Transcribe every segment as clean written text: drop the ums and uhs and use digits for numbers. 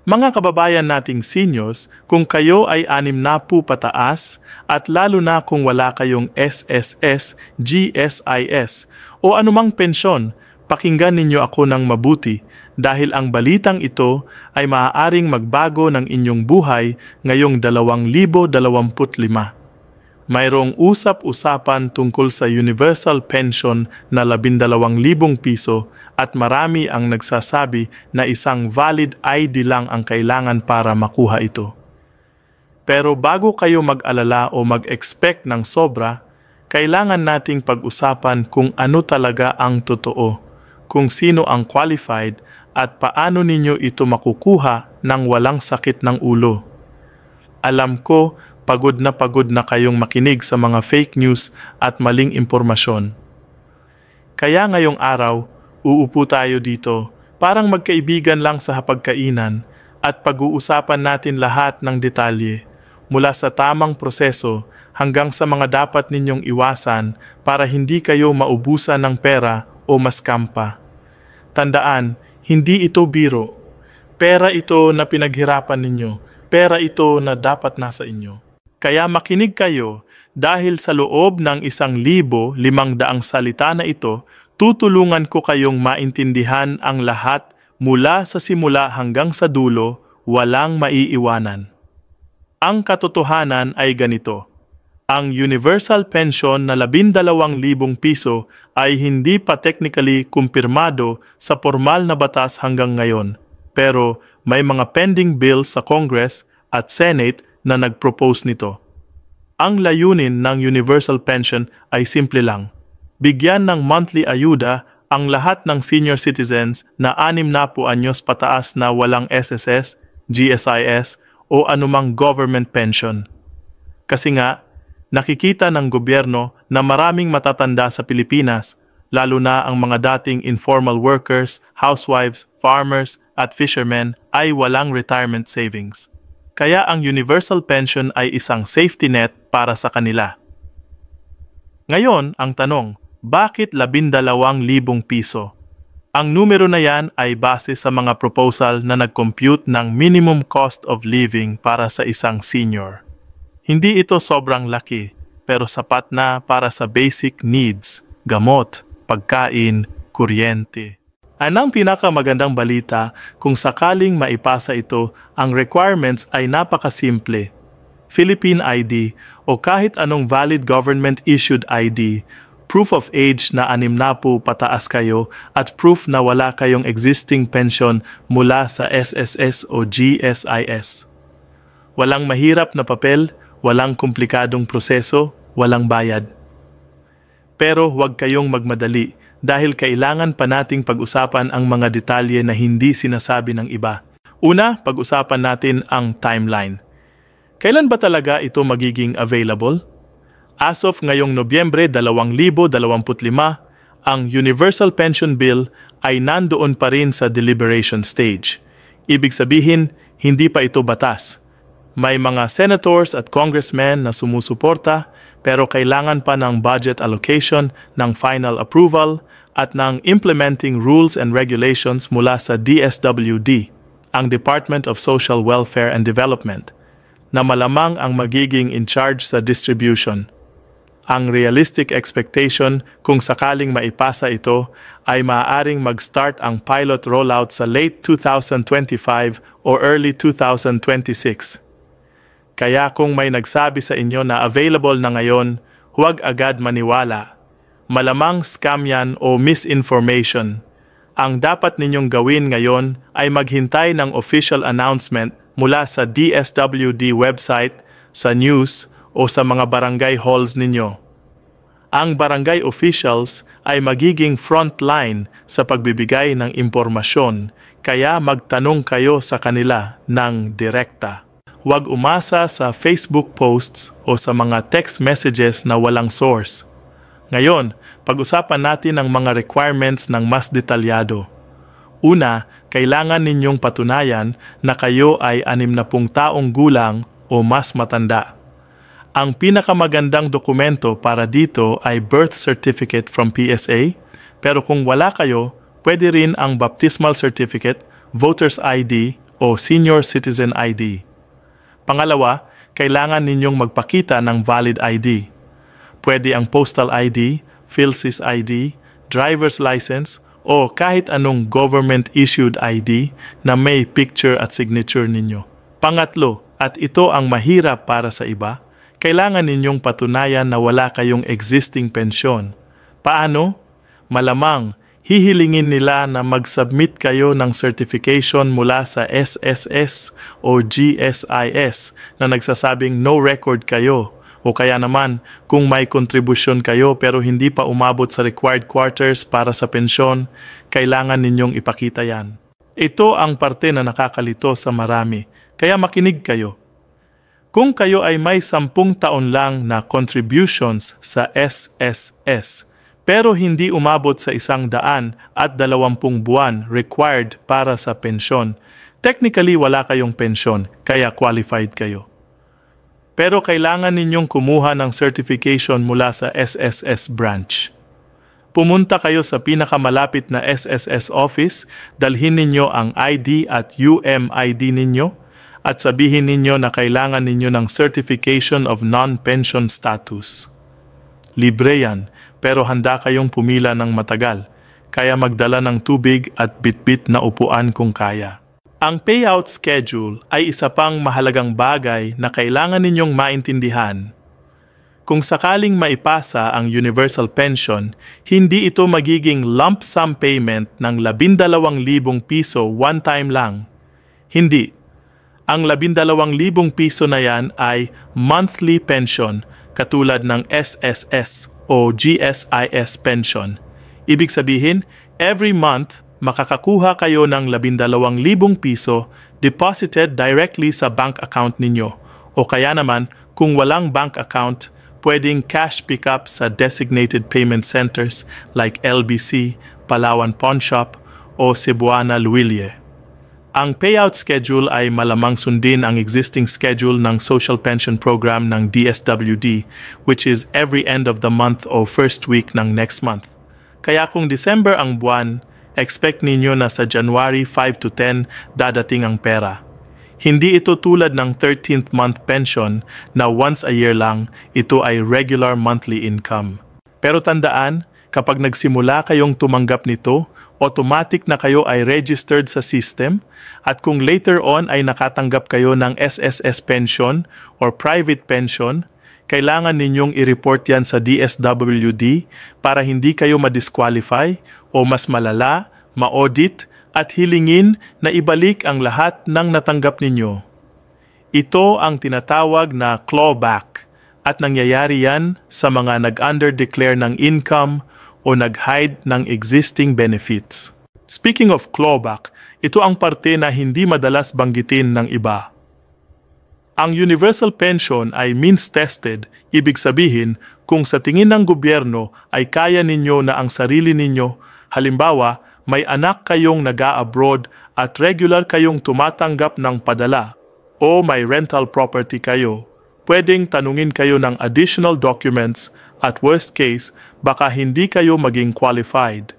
Mga kababayan nating seniors, kung kayo ay 60 pataas at lalo na kung wala kayong SSS, GSIS o anumang pensyon, pakinggan ninyo ako ng mabuti dahil ang balitang ito ay maaaring magbago ng inyong buhay ngayong 2025. Mayroong usap-usapan tungkol sa universal pension na 12,000 piso at marami ang nagsasabi na isang valid ID lang ang kailangan para makuha ito. Pero bago kayo mag-alala o mag-expect ng sobra, kailangan nating pag-usapan kung ano talaga ang totoo, kung sino ang qualified at paano ninyo ito makukuha nang walang sakit ng ulo. Alam ko, pagod na kayong makinig sa mga fake news at maling impormasyon. Kaya ngayong araw, uupo tayo dito, parang magkaibigan lang sa hapagkainan at pag-uusapan natin lahat ng detalye, mula sa tamang proseso hanggang sa mga dapat ninyong iwasan para hindi kayo maubusan ng pera o maskam pa. Tandaan, hindi ito biro. Pera ito na pinaghirapan ninyo. Pera ito na dapat nasa inyo. Kaya makinig kayo dahil sa loob ng 1,500 salita na ito, tutulungan ko kayong maintindihan ang lahat mula sa simula hanggang sa dulo, walang maiiwanan. Ang katotohanan ay ganito. Ang universal pension na 12,000 piso ay hindi pa technically kumpirmado sa formal na batas hanggang ngayon, pero may mga pending bills sa Congress at Senate na nag-propose nito. Ang layunin ng universal pension ay simple lang. Bigyan ng monthly ayuda ang lahat ng senior citizens na 60 anyos pataas na walang SSS, GSIS o anumang government pension. Kasi nga, nakikita ng gobyerno na maraming matatanda sa Pilipinas, lalo na ang mga dating informal workers, housewives, farmers at fishermen ay walang retirement savings. Kaya ang universal pension ay isang safety net para sa kanila. Ngayon, ang tanong, bakit 12,000 piso? Ang numero na yan ay base sa mga proposal na nag-compute ng minimum cost of living para sa isang senior. Hindi ito sobrang laki, pero sapat na para sa basic needs, gamot, pagkain, kuryente. Anong pinakamagandang balita kung sakaling maipasa ito, ang requirements ay napakasimple. Philippine ID o kahit anong valid government-issued ID, proof of age na 60 pataas kayo at proof na wala kayong existing pension mula sa SSS o GSIS. Walang mahirap na papel, walang komplikadong proseso, walang bayad. Pero huwag kayong magmadali dahil kailangan pa nating pag-usapan ang mga detalye na hindi sinasabi ng iba. Una, pag-usapan natin ang timeline. Kailan ba talaga ito magiging available? As of ngayong Nobyembre 2025, ang Universal Pension Bill ay nandoon pa rin sa deliberation stage. Ibig sabihin, hindi pa ito batas. May mga senators at congressmen na sumusuporta pero kailangan pa ng budget allocation, ng final approval at ng implementing rules and regulations mula sa DSWD, ang Department of Social Welfare and Development, na malamang ang magiging in charge sa distribution. Ang realistic expectation kung sakaling maipasa ito ay maaaring mag-start ang pilot rollout sa late 2025 or early 2026. Kaya kung may nagsabi sa inyo na available na ngayon, huwag agad maniwala. Malamang scam yan o misinformation. Ang dapat ninyong gawin ngayon ay maghintay ng official announcement mula sa DSWD website, sa news o sa mga barangay halls ninyo. Ang barangay officials ay magiging frontline sa pagbibigay ng impormasyon, kaya magtanong kayo sa kanila ng direkta. Huwag umasa sa Facebook posts o sa mga text messages na walang source. Ngayon, pag-usapan natin ang mga requirements ng mas detalyado. Una, kailangan ninyong patunayan na kayo ay 60 taong gulang o mas matanda. Ang pinakamagandang dokumento para dito ay birth certificate from PSA, pero kung wala kayo, pwede rin ang baptismal certificate, voter's ID o Senior Citizen ID. Pangalawa, kailangan ninyong magpakita ng valid ID. Pwede ang postal ID, PhilSys ID, driver's license, o kahit anong government-issued ID na may picture at signature ninyo. Pangatlo, at ito ang mahirap para sa iba, kailangan ninyong patunayan na wala kayong existing pensyon. Paano? Malamang, hihilingin nila na mag-submit kayo ng certification mula sa SSS o GSIS na nagsasabing no record kayo. O kaya naman, kung may kontribusyon kayo pero hindi pa umabot sa required quarters para sa pensyon, kailangan ninyong ipakita yan. Ito ang parte na nakakalito sa marami, kaya makinig kayo. Kung kayo ay may 10 taon lang na contributions sa SSS, pero hindi umabot sa 120 buwan required para sa pensyon, technically wala kayong pensyon, kaya qualified kayo. Pero kailangan ninyong kumuha ng certification mula sa SSS branch. Pumunta kayo sa pinakamalapit na SSS office, dalhin ninyo ang ID at UMID ninyo, at sabihin ninyo na kailangan ninyo ng Certification of Non-Pension Status. Libre yan, pero handa kayong pumila ng matagal, kaya magdala ng tubig at bitbit na upuan kung kaya. Ang payout schedule ay isa pang mahalagang bagay na kailangan ninyong maintindihan. Kung sakaling maipasa ang universal pension, hindi ito magiging lump sum payment ng 12,000 piso one time lang. Hindi. Ang 12,000 piso na yan ay monthly pension katulad ng SSS o GSIS pension. Ibig sabihin, every month, makakakuha kayo ng 12,000 piso deposited directly sa bank account ninyo. O kaya naman, kung walang bank account, pwedeng cash pick-up sa designated payment centers like LBC, Palawan Pawn Shop, o Cebuana Luilye. Ang payout schedule ay malamang sundin ang existing schedule ng Social Pension Program ng DSWD, which is every end of the month o first week ng next month. Kaya kung December ang buwan, expect ninyo na sa January 5 to 10 dadating ang pera. Hindi ito tulad ng 13th month pension na once a year lang, ito ay regular monthly income. Pero tandaan, kapag nagsimula kayong tumanggap nito, automatic na kayo ay registered sa system, at kung later on ay nakatanggap kayo ng SSS pension or private pension, kailangan ninyong i-report yan sa DSWD para hindi kayo ma-disqualify o mas malala, ma-audit at hilingin na ibalik ang lahat ng natanggap ninyo. Ito ang tinatawag na clawback at nangyayari yan sa mga nag-under-declare ng income o nag-hide ng existing benefits. Speaking of clawback, ito ang parte na hindi madalas banggitin ng iba. Ang universal pension ay means-tested, ibig sabihin kung sa tingin ng gobyerno ay kaya ninyo na ang sarili ninyo, halimbawa may anak kayong nag-a-abroad at regular kayong tumatanggap ng padala o may rental property kayo, pwedeng tanungin kayo ng additional documents at worst case baka hindi kayo maging qualified.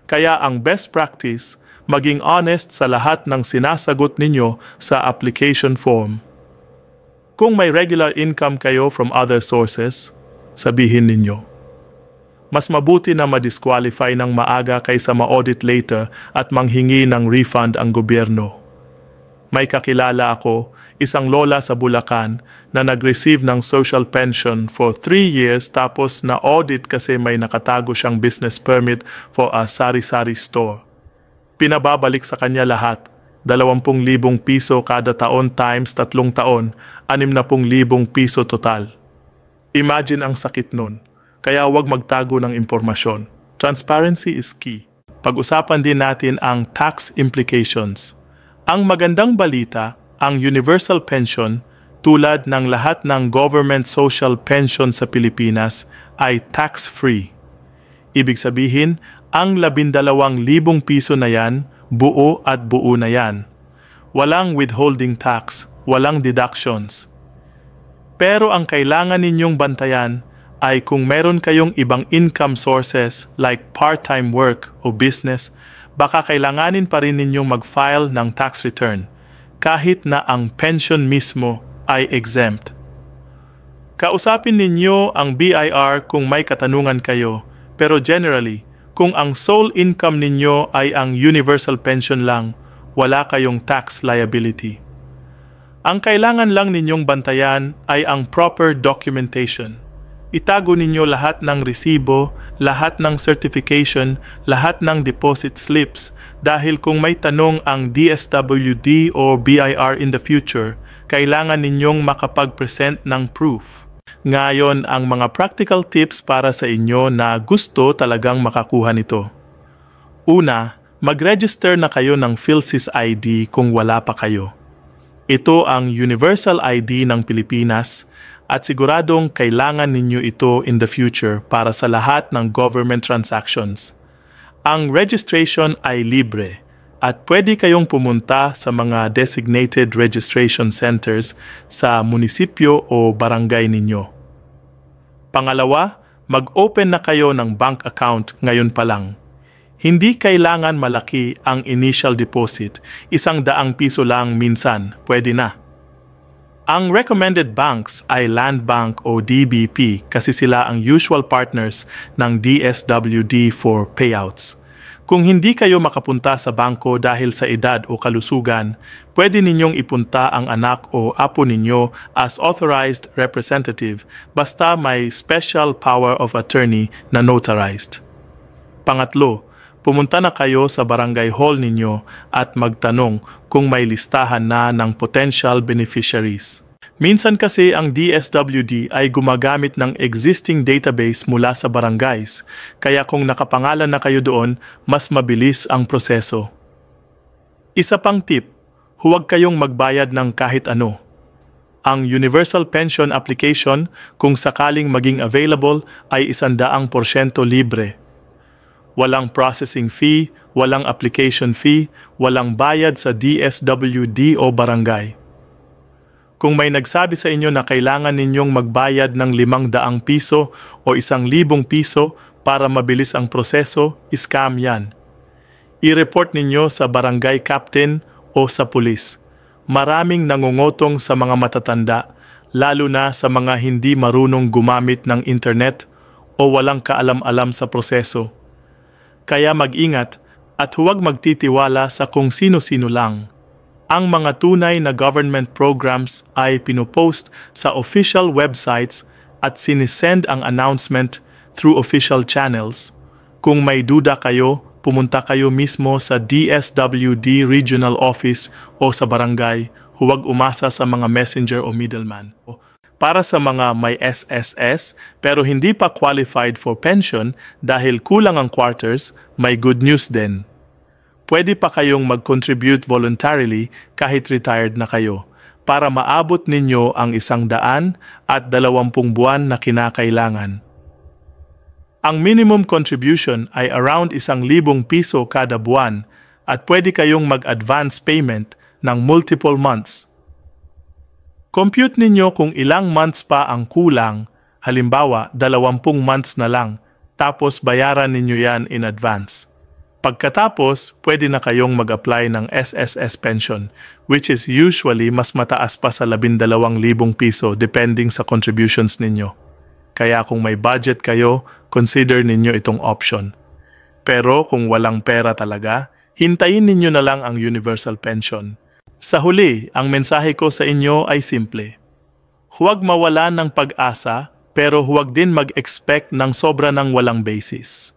Kaya ang best practice, maging honest sa lahat ng sinasagot ninyo sa application form. Kung may regular income kayo from other sources, sabihin ninyo. Mas mabuti na ma-disqualify ng maaga kaysa ma-audit later at manghingi ng refund ang gobyerno. May kakilala ako, isang lola sa Bulacan na nag-receive ng social pension for 3 years tapos na-audit kasi may nakatago siyang business permit for a sari-sari store. Pinababalik sa kanya lahat. 20,000 piso kada taon times 3 taon, 60,000 piso total. Imagine ang sakit nun. Kaya huwag magtago ng impormasyon. Transparency is key. Pag-usapan din natin ang tax implications. Ang magandang balita, ang universal pension, tulad ng lahat ng government social pension sa Pilipinas, ay tax-free. Ibig sabihin, ang 12,000 piso na yan, buo at buo na yan. Walang withholding tax, walang deductions. Pero ang kailangan ninyong bantayan ay kung meron kayong ibang income sources like part-time work o business, baka kailanganin pa rin ninyong mag-file ng tax return. kahit na ang pension mismo ay exempt. Kausapin ninyo ang BIR kung may katanungan kayo, pero generally, kung ang sole income ninyo ay ang universal pension lang, wala kayong tax liability. Ang kailangan lang ninyong bantayan ay ang proper documentation. Itago ninyo lahat ng resibo, lahat ng certification, lahat ng deposit slips dahil kung may tanong ang DSWD o BIR in the future, kailangan ninyong makapag-present ng proof. Ngayon ang mga practical tips para sa inyo na gusto talagang makakuha nito. Una, mag-register na kayo ng PhilSys ID kung wala pa kayo. Ito ang Universal ID ng Pilipinas at siguradong kailangan ninyo ito in the future para sa lahat ng government transactions. Ang registration ay libre at pwede kayong pumunta sa mga designated registration centers sa munisipyo o barangay ninyo. Pangalawa, mag-open na kayo ng bank account ngayon pa lang. Hindi kailangan malaki ang initial deposit, 100 piso lang minsan, pwede na. Ang recommended banks ay Land Bank o DBP kasi sila ang usual partners ng DSWD for payouts. Kung hindi kayo makapunta sa bangko dahil sa edad o kalusugan, pwede ninyong ipunta ang anak o apo ninyo as authorized representative basta may special power of attorney na notarized. Pangatlo, pumunta na kayo sa barangay hall ninyo at magtanong kung may listahan na ng potential beneficiaries. Minsan kasi ang DSWD ay gumagamit ng existing database mula sa barangays, kaya kung nakapangalan na kayo doon, mas mabilis ang proseso. Isa pang tip, huwag kayong magbayad ng kahit ano. Ang Universal Pension Application, kung sakaling maging available, ay 100% libre. Walang processing fee, walang application fee, walang bayad sa DSWD o barangay. Kung may nagsabi sa inyo na kailangan ninyong magbayad ng 500 piso o 1,000 piso para mabilis ang proseso, scam yan. I-report ninyo sa barangay captain o sa pulis. Maraming nangungutong sa mga matatanda, lalo na sa mga hindi marunong gumamit ng internet o walang kaalam-alam sa proseso. Kaya mag-ingat at huwag magtitiwala sa kung sino-sino lang. Ang mga tunay na government programs ay pinupost sa official websites at sinisend ang announcement through official channels. Kung may duda kayo, pumunta kayo mismo sa DSWD Regional Office o sa barangay, huwag umasa sa mga messenger o middleman. Para sa mga may SSS pero hindi pa qualified for pension dahil kulang ang quarters, may good news din. Pwede pa kayong mag-contribute voluntarily kahit retired na kayo para maabot ninyo ang 100 at 20 buwan na kinakailangan. Ang minimum contribution ay around 1,000 piso kada buwan at pwede kayong mag-advance payment ng multiple months. Compute ninyo kung ilang months pa ang kulang, halimbawa 20 months na lang, tapos bayaran ninyo yan in advance. Pagkatapos, pwede na kayong mag-apply ng SSS pension, which is usually mas mataas pa sa 12,000 piso depending sa contributions ninyo. Kaya kung may budget kayo, consider ninyo itong option. Pero kung walang pera talaga, hintayin ninyo na lang ang universal pension. Sa huli, ang mensahe ko sa inyo ay simple. Huwag mawala ng pag-asa, pero huwag din mag-expect ng sobra ng walang basis.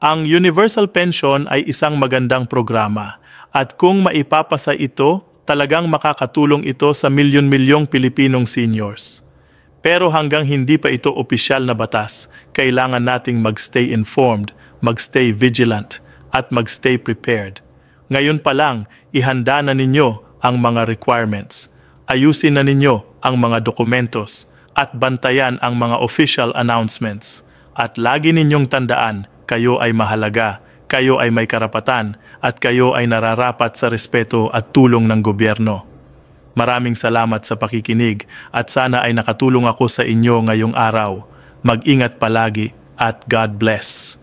Ang universal pension ay isang magandang programa at kung maipapasa ito, talagang makakatulong ito sa milyon-milyong Pilipinong seniors. Pero hanggang hindi pa ito opisyal na batas, kailangan nating mag-stay informed, mag-stay vigilant, at mag-stay prepared. Ngayon pa lang, ihanda na ninyo ang mga requirements. Ayusin na ninyo ang mga dokumentos at bantayan ang mga official announcements. At lagi ninyong tandaan, kayo ay mahalaga, kayo ay may karapatan, at kayo ay nararapat sa respeto at tulong ng gobyerno. Maraming salamat sa pakikinig at sana ay nakatulong ako sa inyo ngayong araw. Mag-ingat palagi at God bless.